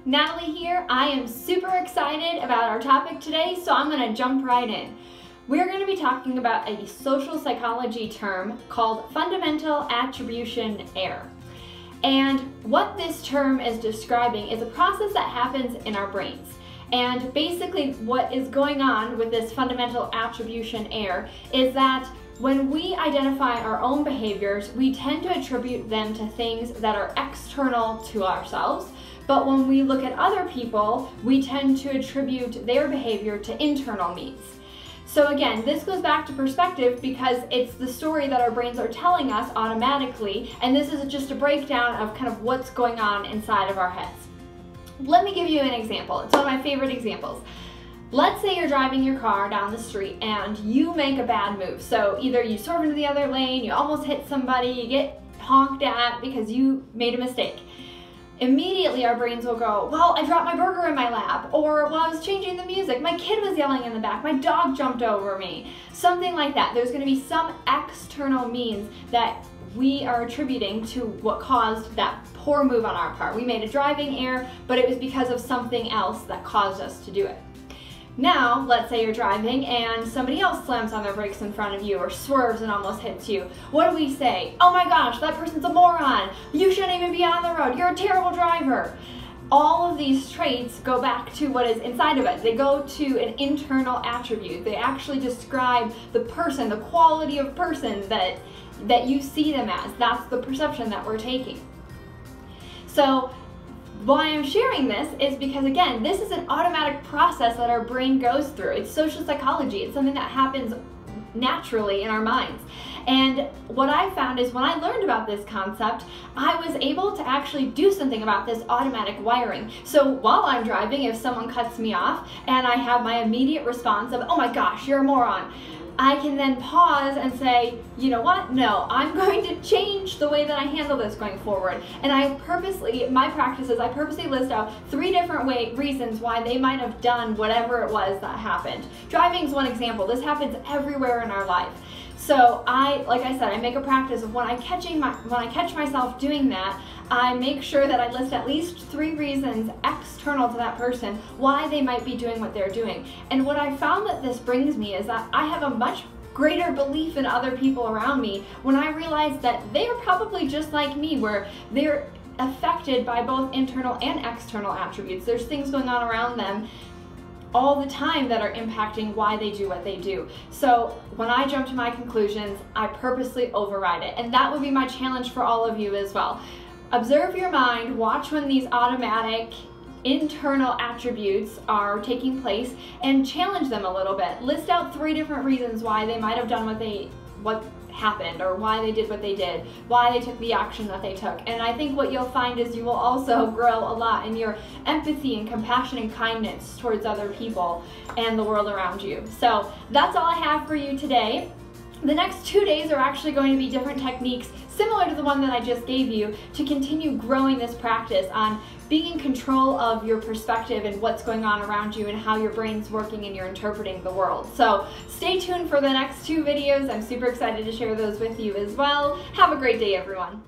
Natalie here. I am super excited about our topic today, so I'm going to jump right in. We're going to be talking about a social psychology term called fundamental attribution error. And what this term is describing is a process that happens in our brains. And basically what is going on with this fundamental attribution error is that when we identify our own behaviors, we tend to attribute them to things that are external to ourselves. But when we look at other people, we tend to attribute their behavior to internal needs. So again, this goes back to perspective because it's the story that our brains are telling us automatically, and this is just a breakdown of kind of what's going on inside of our heads. Let me give you an example. It's one of my favorite examples. Let's say you're driving your car down the street and you make a bad move. So either you swerve into the other lane, you almost hit somebody, you get honked at because you made a mistake. Immediately our brains will go, well, I dropped my burger in my lap, or well, I was changing the music, my kid was yelling in the back, my dog jumped over me, something like that. There's going to be some external means that we are attributing to what caused that poor move on our part. We made a driving error, but it was because of something else that caused us to do it. Now, let's say you're driving and somebody else slams on their brakes in front of you or swerves and almost hits you. What do we say? Oh my gosh, that person's a moron. You shouldn't even be on the road. You're a terrible driver. All of these traits go back to what is inside of us. They go to an internal attribute. They actually describe the person, the quality of person that you see them as. That's the perception that we're taking. So, why I'm sharing this is because, again, this is an automatic process that our brain goes through. It's social psychology. It's something that happens naturally in our minds. And what I found is when I learned about this concept, I was able to actually do something about this automatic wiring. So while I'm driving, if someone cuts me off and I have my immediate response of, oh my gosh, you're a moron, I can then pause and say, you know what? No, I'm going to change the way that I handle this going forward. And my practices, I purposely list out 3 different reasons why they might have done whatever it was that happened. Driving is one example. This happens everywhere in our life. So like I said, I make a practice of when I catch myself doing that, I make sure that I list at least 3 reasons external to that person why they might be doing what they're doing. And what I found that this brings me is that I have a much greater belief in other people around me when I realize that they are probably just like me, where they're affected by both internal and external attributes. There's things going on around them all the time that are impacting why they do what they do. So when I jump to my conclusions, I purposely override it. And that would be my challenge for all of you as well. Observe your mind, watch when these automatic internal attributes are taking place, and challenge them a little bit. List out 3 different reasons why they might have done what happened, or why they did what they did, why they took the action that they took. And I think what you'll find is you will also grow a lot in your empathy and compassion and kindness towards other people and the world around you. So that's all I have for you today. The next 2 days are actually going to be different techniques similar to the one that I just gave you to continue growing this practice on being in control of your perspective and what's going on around you and how your brain's working and you're interpreting the world. So stay tuned for the next 2 videos. I'm super excited to share those with you as well. Have a great day, everyone.